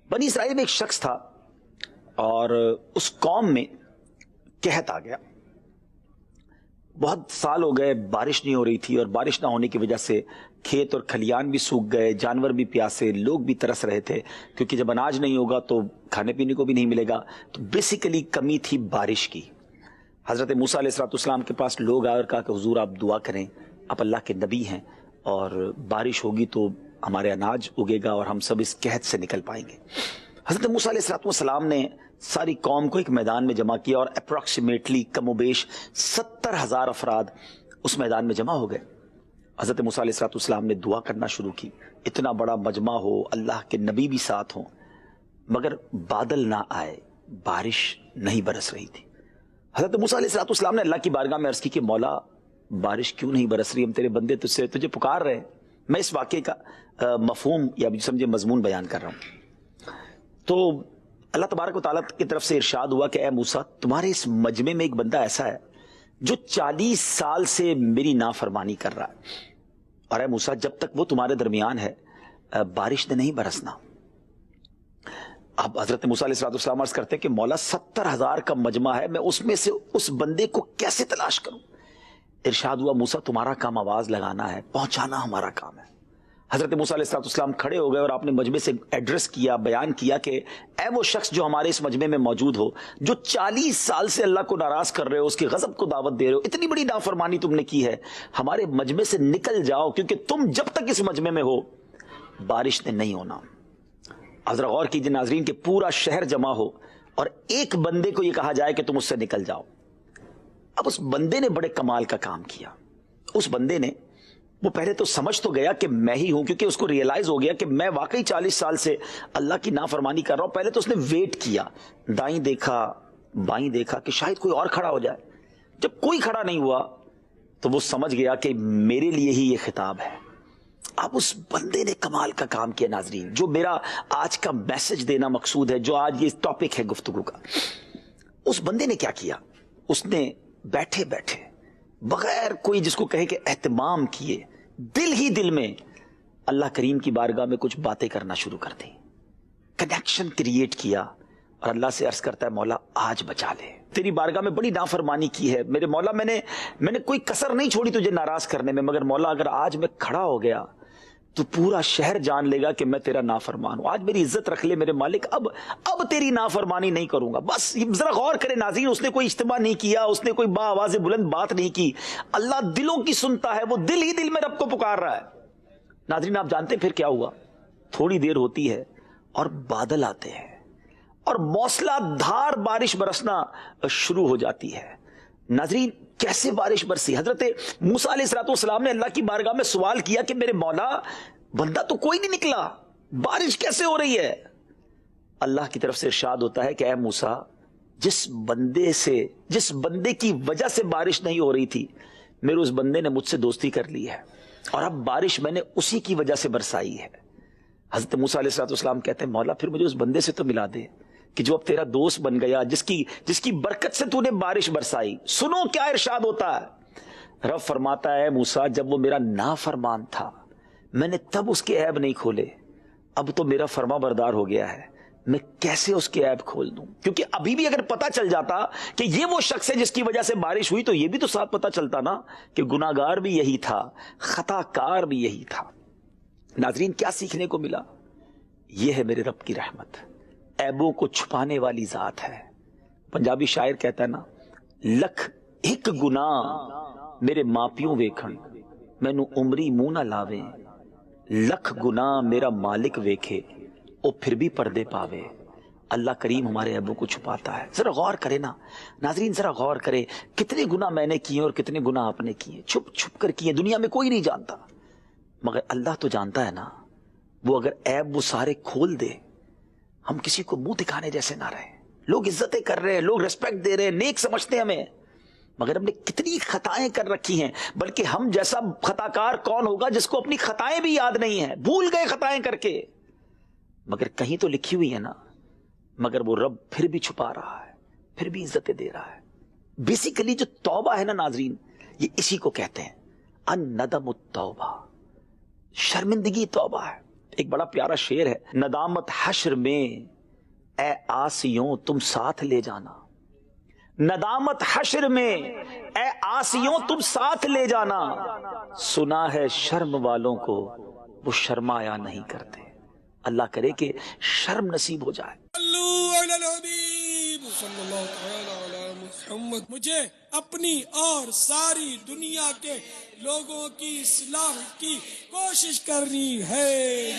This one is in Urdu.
بنی اسرائیل میں ایک شخص تھا اور اس قوم میں قحط آ گیا. بہت سال ہو گئے بارش نہیں ہو رہی تھی، اور بارش نہ ہونے کی وجہ سے کھیت اور کھلیان بھی سوکھ گئے، جانور بھی پیاسے، لوگ بھی ترس رہے تھے، کیونکہ جب اناج نہیں ہوگا تو کھانے پینے کو بھی نہیں ملے گا. تو بیسیکلی کمی تھی بارش کی. حضرت موسیٰ علیہ السلام کے پاس لوگ آئے اور کہا کہ حضور آپ دعا کریں، آپ اللہ کے نبی ہیں اور بارش ہوگی تو ہمارے اناج اگے گا اور ہم سب اس قحط سے نکل پائیں گے. حضرت موسیٰ علیہ السلام نے ساری قوم کو ایک میدان میں جمع کیا اور اپروکسیمیٹلی کم و بیش 70,000 افراد اس میدان میں جمع ہو گئے. حضرت موسیٰ علیہ السلام نے دعا کرنا شروع کی. اتنا بڑا مجمع ہو، اللہ کے نبی بھی ساتھ ہوں، مگر بادل نہ آئے، بارش نہیں برس رہی تھی. حضرت موسیٰ علیہ السلام نے اللہ کی بارگاہ میں عرض کی کہ مولا بارش کیوں نہیں برس رہی؟ ہم تیرے بندے تجھے پکار رہے ہیں. میں اس واقعے کا مفہوم یا سمجھے مضمون بیان کر رہا ہوں. تو اللہ تبارک و تعالیٰ کی طرف سے ارشاد ہوا کہ اے موسیٰ، تمہارے اس مجمع میں ایک بندہ ایسا ہے جو 40 سال سے میری نافرمانی کر رہا ہے، اور اے موسیٰ جب تک وہ تمہارے درمیان ہے بارش نے نہیں برسنا. اب حضرت موسیٰ علیہ السلام عرض کرتے ہیں کہ مولا 70,000 کا مجمع ہے، میں اس میں سے اس بندے کو کیسے تلاش کروں؟ ارشاد ہوا موسیٰ تمہارا کام آواز لگانا ہے، پہنچانا ہمارا کام ہے. حضرت موسیٰ علیہ السلام کھڑے ہو گئے اور آپ نے مجمع سے ایڈریس کیا، بیان کیا کہ اے وہ شخص جو ہمارے اس مجمع میں موجود ہو، جو 40 سال سے اللہ کو ناراض کر رہے ہو، اس کے غضب کو دعوت دے رہے ہو، اتنی بڑی نافرمانی تم نے کی ہے، ہمارے مجمع سے نکل جاؤ، کیونکہ تم جب تک اس مجمع میں ہو بارش نے نہیں ہونا. ذرا غور کیجیے ناظرین کہ پورا شہر جمع ہو اور ایک بندے کو یہ کہا جائے کہ تم اس سے نکل جاؤ. اب اس بندے نے بڑے کمال کا کام کیا. اس بندے نے وہ پہلے تو سمجھ تو گیا کہ میں ہی ہوں، کیونکہ اس کو ریئلائز ہو گیا کہ میں واقعی 40 سال سے اللہ کی نافرمانی کر رہا ہوں. پہلے تو اس نے ویٹ کیا، دائیں دیکھا بائیں دیکھا کہ شاید کوئی اور کھڑا ہو جائے. جب کوئی کھڑا نہیں ہوا تو وہ سمجھ گیا کہ میرے لیے ہی یہ خطاب ہے. اب اس بندے نے کمال کا کام کیا ناظرین، جو میرا آج کا میسج دینا مقصود ہے، جو آج یہ ٹاپک ہے گفتگو کا. اس بندے نے کیا کیا؟ اس نے بیٹھے بیٹھے بغیر کوئی جس کو کہے کہ اہتمام کیے، دل ہی دل میں اللہ کریم کی بارگاہ میں کچھ باتیں کرنا شروع کر دی، کنیکشن کریٹ کیا، اور اللہ سے عرض کرتا ہے مولا آج بچا لے، تیری بارگاہ میں بڑی نافرمانی کی ہے میرے مولا، میں نے کوئی کسر نہیں چھوڑی تجھے ناراض کرنے میں، مگر مولا اگر آج میں کھڑا ہو گیا تو پورا شہر جان لے گا کہ میں تیرا نافرمان ہوں. آج میری عزت رکھ لے میرے مالک، اب تیری نافرمانی نہیں کروں گا. بس ذرا غور کرے ناظرین، اس نے کوئی اجتماع نہیں کیا، اس نے کوئی با آواز بلند بات نہیں کی. اللہ دلوں کی سنتا ہے، وہ دل ہی دل میں رب کو پکار رہا ہے. ناظرین آپ جانتے پھر کیا ہوا؟ تھوڑی دیر ہوتی ہے اور بادل آتے ہیں اور موسلا دھار بارش برسنا شروع ہو جاتی ہے. ناظرین کیسے بارش برسی؟ حضرت موسیٰ علیہ السلام نے اللہ کی بارگاہ میں سوال کیا کہ میرے مولا بندہ تو کوئی نہیں نکلا، بارش کیسے ہو رہی ہے؟ اللہ کی طرف سے ارشاد ہوتا ہے کہ اے موسیٰ جس بندے کی وجہ سے بارش نہیں ہو رہی تھی، میرے اس بندے نے مجھ سے دوستی کر لی ہے اور اب بارش میں نے اسی کی وجہ سے برسائی ہے. حضرت موسیٰ علیہ السلام کہتے ہیں مولا پھر مجھے اس بندے سے تو ملا دے کہ جو اب تیرا دوست بن گیا، جس کی برکت سے تو نے بارش برسائی. سنو کیا ارشاد ہوتا ہے. رب فرماتا ہے موسیٰ جب وہ میرا نافرمان تھا میں نے تب اس کے عیب نہیں کھولے، اب تو میرا فرما بردار ہو گیا ہے، میں کیسے اس کے عیب کھول دوں؟ کیونکہ ابھی بھی اگر پتا چل جاتا کہ یہ وہ شخص ہے جس کی وجہ سے بارش ہوئی تو یہ بھی تو ساتھ پتا چلتا نا کہ گناہگار بھی یہی تھا، خطا کار بھی یہی تھا. ناظرین کیا سیکھنے کو ملا؟ یہ ہے میرے رب کی رحمت، عیبوں کو چھپانے والی ذات ہے. پنجابی شاعر کہتا ہے نا، لکھ ایک گناہ میرے ماپیوں ویکھن مینوں عمری منہ نہ لاویں، لکھ گناہ میرا مالک ویکھے او پھر بھی پردے پاوے. اللہ کریم ہمارے عیبوں کو چھپاتا ہے. ذرا غور کرے نا ناظرین، ذرا غور کرے کتنے گناہ میں نے کیے اور کتنے گناہ آپ نے کیے، چھپ چھپ کر کیے، دنیا میں کوئی نہیں جانتا، مگر اللہ تو جانتا ہے نا. وہ اگر عیب وہ سارے کھول دے، ہم کسی کو منہ دکھانے جیسے نہ رہے. لوگ عزتیں کر رہے ہیں، لوگ ریسپیکٹ دے رہے ہیں، نیک سمجھتے ہیں ہمیں، مگر ہم نے کتنی خطائیں کر رکھی ہیں. بلکہ ہم جیسا خطاکار کون ہوگا جس کو اپنی خطائیں بھی یاد نہیں ہیں، بھول گئے خطائیں کر کے، مگر کہیں تو لکھی ہوئی ہے نا. مگر وہ رب پھر بھی چھپا رہا ہے، پھر بھی عزتیں دے رہا ہے. بیسیکلی جو توبہ ہے نا ناظرین، یہ اسی کو کہتے ہیں ان ندم التوبہ، شرمندگی توبہ ہے. ایک بڑا پیارا شعر ہے، ندامت حشر میں اے آسیوں تم ساتھ لے جانا، ندامت حشر میں اے آسیوں تم ساتھ لے جانا، سنا ہے شرم والوں کو وہ شرمایا نہیں کرتے۔ اللہ کرے کہ شرم نصیب ہو جائے۔ صلی اللہ تعالی علی محمد۔ مجھے اپنی اور ساری دنیا کے لوگوں کی اصلاح کی کوشش کرنی ہے۔